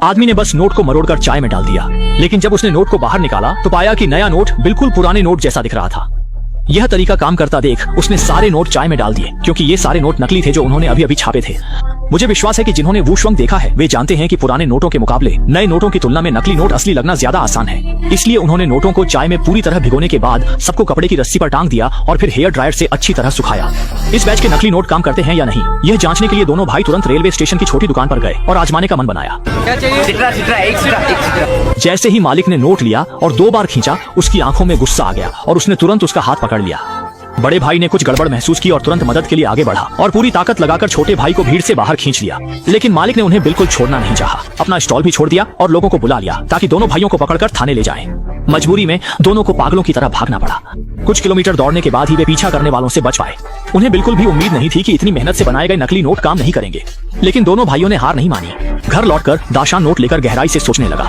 आदमी ने बस नोट को मरोड़कर चाय में डाल दिया, लेकिन जब उसने नोट को बाहर निकाला तो पाया कि नया नोट बिल्कुल पुराने नोट जैसा दिख रहा था। यह तरीका काम करता देख उसने सारे नोट चाय में डाल दिए, क्योंकि ये सारे नोट नकली थे जो उन्होंने अभी अभी छापे थे। मुझे विश्वास है कि जिन्होंने वुशवंग देखा है वे जानते हैं कि पुराने नोटों के मुकाबले नए नोटों की तुलना में नकली नोट असली लगना ज्यादा आसान है। इसलिए उन्होंने नोटों को चाय में पूरी तरह भिगोने के बाद सबको कपड़े की रस्सी पर टांग दिया और फिर हेयर ड्रायर से अच्छी तरह सुखाया। इस बैच के नकली नोट काम करते हैं या नहीं, यह जांचने के लिए दोनों भाई तुरंत रेलवे स्टेशन की छोटी दुकान पर गए और आजमाने का मन बनाया। जैसे ही मालिक ने नोट लिया और 2 बार खींचा, उसकी आंखों में गुस्सा आ गया और उसने तुरंत उसका हाथ पकड़ लिया। बड़े भाई ने कुछ गड़बड़ महसूस की और तुरंत मदद के लिए आगे बढ़ा और पूरी ताकत लगाकर छोटे भाई को भीड़ से बाहर खींच लिया। लेकिन मालिक ने उन्हें बिल्कुल छोड़ना नहीं चाहा। अपना स्टॉल भी छोड़ दिया और लोगों को बुला लिया ताकि दोनों भाइयों को पकड़कर थाने ले जाएं। मजबूरी में दोनों को पागलों की तरह भागना पड़ा। कुछ किलोमीटर दौड़ने के बाद ही वे पीछा करने वालों से बच पाए। उन्हें बिल्कुल भी उम्मीद नहीं थी कि इतनी मेहनत से बनाए गए नकली नोट काम नहीं करेंगे, लेकिन दोनों भाइयों ने हार नहीं मानी। घर लौटकर दाशान नोट लेकर गहराई से सोचने लगा।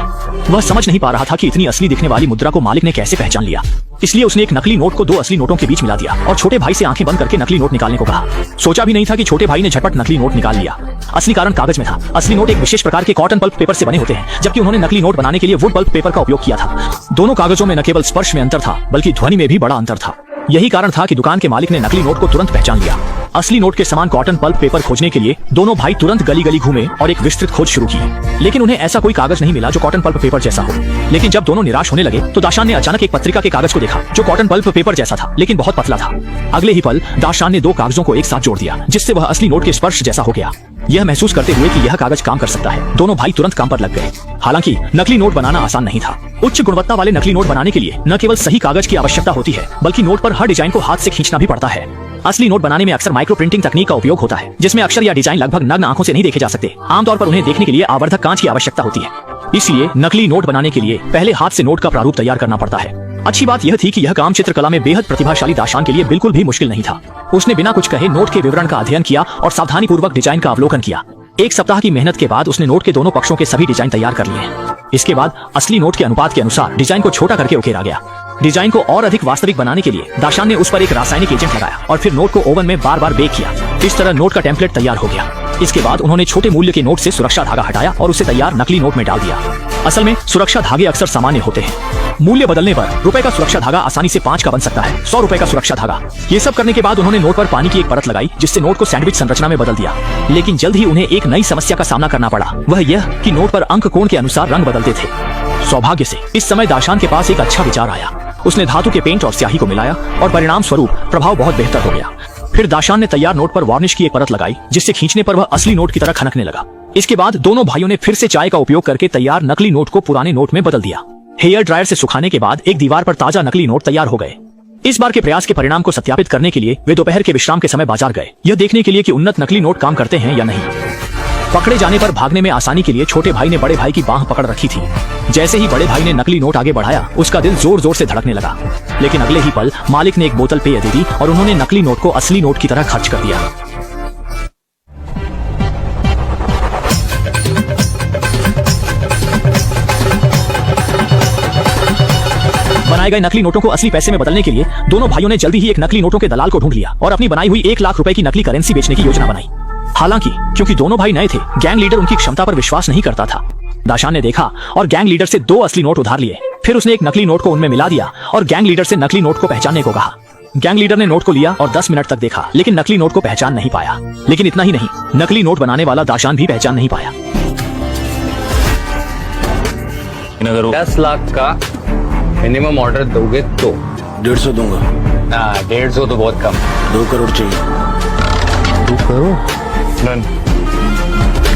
वह समझ नहीं पा रहा था कि इतनी असली दिखने वाली मुद्रा को मालिक ने कैसे पहचान लिया। इसलिए उसने एक नकली नोट को 2 असली नोटों के बीच मिला दिया और छोटे भाई से आंखें बंद करके नकली नोट निकालने को कहा। सोचा भी नहीं था कि छोटे भाई ने झटपट नकली नोट निकाल लिया। असली कारण कागज में था। असली नोट एक विशेष प्रकार के कॉटन पल्प पेपर से बने होते हैं, जबकि उन्होंने नकली नोट बनाने के लिए वुड पल्प पेपर का उपयोग किया था। दोनों कागजों में न केवल स्पर्श में अंतर था, बल्कि ध्वनि में भी बड़ा अंतर था। यही कारण था कि दुकान के मालिक ने नकली नोट को तुरंत पहचान लिया। असली नोट के समान कॉटन पल्प पेपर खोजने के लिए दोनों भाई तुरंत गली गली घूमे और एक विस्तृत खोज शुरू की, लेकिन उन्हें ऐसा कोई कागज नहीं मिला जो कॉटन पल्प पेपर जैसा हो। लेकिन जब दोनों निराश होने लगे तो दाशान ने अचानक एक पत्रिका के कागज को देखा जो कॉटन पल्प पेपर जैसा था, लेकिन बहुत पतला था। अगले ही पल दाशान ने 2 कागजों को एक साथ जोड़ दिया, जिससे वह असली नोट के स्पर्श जैसा हो गया। यह महसूस करते हुए कि यह कागज काम कर सकता है, दोनों भाई तुरंत काम पर लग गए। हालांकि नकली नोट बनाना आसान नहीं था। उच्च गुणवत्ता वाले नकली नोट बनाने के लिए न केवल सही कागज की आवश्यकता होती है, बल्कि नोट पर हर डिजाइन को हाथ से खींचना भी पड़ता है। असली नोट बनाने में अक्सर माइक्रो प्रिंटिंग तकनीक का उपयोग होता है, जिसमें अक्षर या डिजाइन लगभग नग्न आंखों से नहीं देखे जा सकते। आमतौर पर उन्हें देखने के लिए आवर्धक कांच की आवश्यकता होती है। इसलिए नकली नोट बनाने के लिए पहले हाथ से नोट का प्रारूप तैयार करना पड़ता है। अच्छी बात यह थी कि यह काम चित्रकला में बेहद प्रतिभाशाली दाशान के लिए बिल्कुल भी मुश्किल नहीं था। उसने बिना कुछ कहे नोट के विवरण का अध्ययन किया और सावधानी पूर्वक डिजाइन का अवलोकन किया। 1 सप्ताह की मेहनत के बाद उसने नोट के दोनों पक्षों के सभी डिजाइन तैयार कर लिए। इसके बाद असली नोट के अनुपात के अनुसार डिजाइन को छोटा करके उकेरा गया। डिजाइन को और अधिक वास्तविक बनाने के लिए दाशान ने उस पर एक रासायनिक एजेंट लगाया और फिर नोट को ओवन में बार-बार बेक किया। इस तरह नोट का टेम्पलेट तैयार हो गया। इसके बाद उन्होंने छोटे मूल्य के नोट से सुरक्षा धागा हटाया और उसे तैयार नकली नोट में डाल दिया। असल में सुरक्षा धागे अक्सर सामान्य होते हैं। मूल्य बदलने पर रुपए का सुरक्षा धागा आसानी से 5 का बन सकता है, 100 रुपए का सुरक्षा धागा। ये सब करने के बाद उन्होंने नोट पर पानी की एक परत लगाई, जिससे नोट को सैंडविच संरचना में बदल दिया। लेकिन जल्द ही उन्हें एक नई समस्या का सामना करना पड़ा। वह यह कि नोट पर अंक कोण के अनुसार रंग बदलते थे। सौभाग्य से इस समय दाशान के पास एक अच्छा विचार आया। उसने धातु के पेंट और स्याही को मिलाया और परिणाम स्वरूप प्रभाव बहुत बेहतर हो गया। फिर दाशान ने तैयार नोट पर वार्निश की एक परत लगाई, जिससे खींचने पर वह असली नोट की तरह खनकने लगा। इसके बाद दोनों भाइयों ने फिर से चाय का उपयोग करके तैयार नकली नोट को पुराने नोट में बदल दिया। हेयर ड्रायर से सुखाने के बाद एक दीवार पर ताजा नकली नोट तैयार हो गए। इस बार के प्रयास के परिणाम को सत्यापित करने के लिए वे दोपहर के विश्राम के समय बाजार गए, यह देखने के लिए कि उन्नत नकली नोट काम करते हैं या नहीं। पकड़े जाने पर भागने में आसानी के लिए छोटे भाई ने बड़े भाई की बांह पकड़ रखी थी। जैसे ही बड़े भाई ने नकली नोट आगे बढ़ाया, उसका दिल जोर जोर से धड़कने लगा। लेकिन अगले ही पल मालिक ने एक बोतल पेय दे दी और उन्होंने नकली नोट को असली नोट की तरह खर्च कर दिया। बनाए गए नकली नोटों को असली पैसे में बदलने के लिए दोनों भाइयों ने जल्दी ही एक नकली नोटों के दलाल को ढूंढ लिया और अपनी बनाई हुई 1 लाख रुपए की नकली करेंसी बेचने की योजना बनाई। हालांकि क्योंकि दोनों भाई नए थे, गैंग लीडर उनकी क्षमता पर विश्वास नहीं करता था। दाशान ने देखा और गैंग लीडर से 2 असली नोट उधार लिए। फिर उसने एक नकली नोट को उनमें मिला दिया और गैंग लीडर से नकली नोट को पहचानने को कहा। गैंग लीडर ने नोट को लिया और 10 मिनट तक देखा, लेकिन नकली नोट को पहचान नहीं पाया। लेकिन इतना ही नहीं, नकली नोट बनाने वाला दाशान भी पहचान नहीं पाया। 10 लाख का मिनिमम ऑर्डर दोगे तो 150 दूंगा। 150 तो बहुत कम। 2 करोड़ चाहिए। 2 करोड़?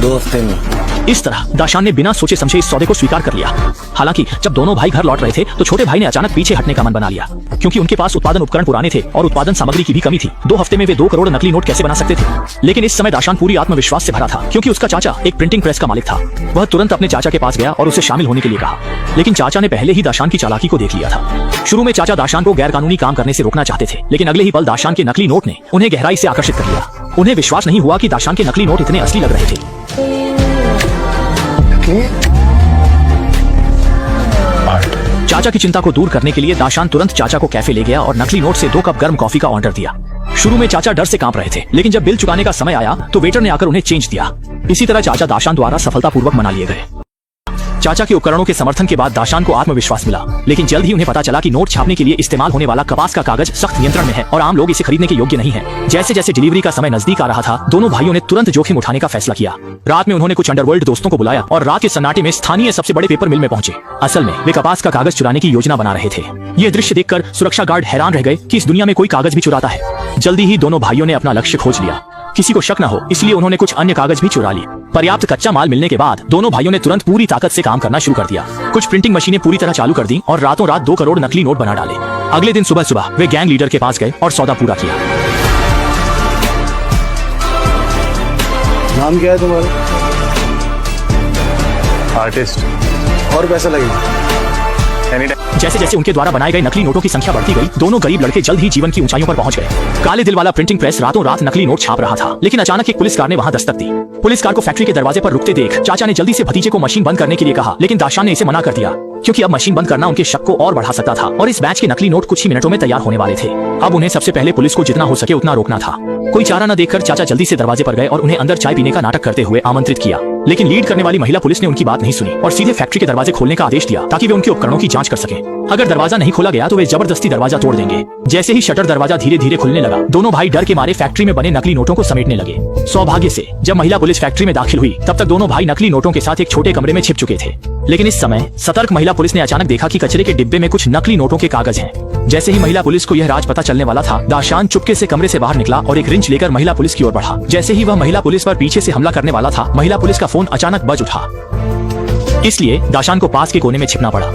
2 हफ्ते में। इस तरह दाशान ने बिना सोचे समझे इस सौदे को स्वीकार कर लिया। हालांकि जब दोनों भाई घर लौट रहे थे तो छोटे भाई ने अचानक पीछे हटने का मन बना लिया, क्योंकि उनके पास उत्पादन उपकरण पुराने थे और उत्पादन सामग्री की भी कमी थी। 2 हफ्ते में वे 2 करोड़ नकली नोट कैसे बना सकते थे? लेकिन इस समय दाशान पूरी आत्मविश्वास से भरा था, क्योंकि उसका चाचा एक प्रिंटिंग प्रेस का मालिक था। वह तुरंत अपने चाचा के पास गया और उसे शामिल होने के लिए कहा। लेकिन चाचा ने पहले ही दाशान की चालाकी को देख लिया था। शुरू में चाचा दाशान को गैरकानूनी काम करने से रोकना चाहते थे, लेकिन अगले ही पल दाशान के नकली नोट ने उन्हें गहराई से आकर्षित कर लिया। उन्हें विश्वास नहीं हुआ कि दाशान के नकली नोट इतने असली लग रहे थे। चाचा की चिंता को दूर करने के लिए दाशान तुरंत चाचा को कैफे ले गया और नकली नोट से 2 कप गर्म कॉफी का ऑर्डर दिया। शुरू में चाचा डर से कांप रहे थे, लेकिन जब बिल चुकाने का समय आया तो वेटर ने आकर उन्हें चेंज दिया। इसी तरह चाचा दाशान द्वारा सफलतापूर्वक मना लिए गए। चाचा के उपकरणों के समर्थन के बाद दाशान को आत्मविश्वास मिला, लेकिन जल्द ही उन्हें पता चला कि नोट छापने के लिए इस्तेमाल होने वाला कपास का कागज सख्त नियंत्रण में है और आम लोग इसे खरीदने के योग्य नहीं है। जैसे जैसे डिलीवरी का समय नजदीक आ रहा था, दोनों भाइयों ने तुरंत जोखिम उठाने का फैसला किया। रात में उन्होंने कुछ अंडरवर्ल्ड दोस्तों को बुलाया और रात के सन्नाटे में स्थानीय सबसे बड़े पेपर मिल में पहुंचे। असल में वे कपास का कागज चुराने की योजना बना रहे थे। ये दृश्य देखकर सुरक्षा गार्ड हैरान रह गए कि इस दुनिया में कोई कागज भी चुराता है। जल्दी ही दोनों भाइयों ने अपना लक्ष्य खोज लिया। किसी को शक न हो इसलिए उन्होंने कुछ अन्य कागज भी चुरा लिए। पर्याप्त कच्चा माल मिलने के बाद दोनों भाइयों ने तुरंत पूरी ताकत से काम करना शुरू कर दिया। कुछ प्रिंटिंग मशीनें पूरी तरह चालू कर दी और रातों रात 2 करोड़ नकली नोट बना डाले। अगले दिन सुबह सुबह वे गैंग लीडर के पास गए और सौदा पूरा किया। नाम क्या है तुम्हारा? आर्टिस्ट। और पैसा लगेगा? जैसे जैसे उनके द्वारा बनाए गए नकली नोटों की संख्या बढ़ती गई, दोनों गरीब लड़के जल्द ही जीवन की ऊंचाइयों पर पहुंच गए। काले दिल वाला प्रिंटिंग प्रेस रातों रात नकली नोट छाप रहा था, लेकिन अचानक एक पुलिस कार ने वहां दस्तक दी। पुलिस कार को फैक्ट्री के दरवाजे पर रुकते देख चाचा ने जल्दी से भतीजे को मशीन बंद करने के लिए कहा, लेकिन दाशान ने इसे मना कर दिया क्योंकि अब मशीन बंद करना उनके शक को और बढ़ा सकता था और इस बैच के नकली नोट कुछ ही मिनटों में तैयार होने वाले थे। अब उन्हें सबसे पहले पुलिस को जितना हो सके उतना रोकना था। कोई चारा न देखकर चाचा जल्दी से दरवाजे पर गए और उन्हें अंदर चाय पीने का नाटक करते हुए आमंत्रित किया, लेकिन लीड करने वाली महिला पुलिस ने उनकी बात नहीं सुनी और सीधे फैक्ट्री के दरवाजे खोलने का आदेश दिया ताकि वे उनके उपकरणों की जांच कर सकें। अगर दरवाजा नहीं खोला गया तो वे जबरदस्ती दरवाजा तोड़ देंगे। जैसे ही शटर दरवाजा धीरे धीरे खुलने लगा, दोनों भाई डर के मारे फैक्ट्री में बने नकली नोटों को समेटने लगे। सौभाग्य से जब महिला पुलिस फैक्ट्री में दाखिल हुई, तब तक दोनों भाई नकली नोटों के साथ एक छोटे कमरे में छिप चुके थे। लेकिन इस समय सतर्क महिला पुलिस ने अचानक देखा कि कचरे के डिब्बे में कुछ नकली नोटों के कागज हैं। जैसे ही महिला पुलिस को यह राज पता चलने वाला था, दाशान चुपके से कमरे से बाहर निकला और एक रिंच लेकर महिला पुलिस की ओर बढ़ा। जैसे ही वह महिला पुलिस पर पीछे से हमला करने वाला था, महिला पुलिस का फोन अचानक बज उठा। इसलिए दाशान को पास के कोने में छिपना पड़ा।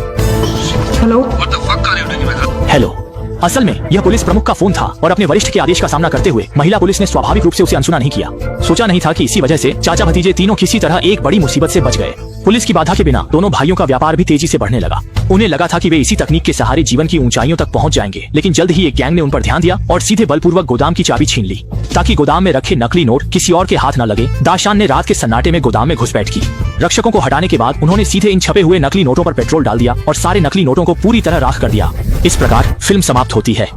हेलो। असल में यह पुलिस प्रमुख का फोन था और अपने वरिष्ठ के आदेश का सामना करते हुए महिला पुलिस ने स्वाभाविक रूप से उसे अनसुना नहीं किया। सोचा नहीं था कि इसी वजह से चाचा भतीजे तीनों किसी तरह एक बड़ी मुसीबत से बच गए। पुलिस की बाधा के बिना दोनों भाइयों का व्यापार भी तेजी से बढ़ने लगा। उन्हें लगा था कि वे इसी तकनीक के सहारे जीवन की ऊंचाइयों तक पहुंच जाएंगे, लेकिन जल्द ही एक गैंग ने उन पर ध्यान दिया और सीधे बलपूर्वक गोदाम की चाबी छीन ली ताकि गोदाम में रखे नकली नोट किसी और के हाथ न लगे। दाशान ने रात के सन्नाटे में गोदाम में घुसपैठ की। रक्षकों को हटाने के बाद उन्होंने सीधे इन छपे हुए नकली नोटों पर पेट्रोल डाल दिया और सारे नकली नोटों को पूरी तरह राख कर दिया। इस प्रकार फिल्म समाप्त होती है।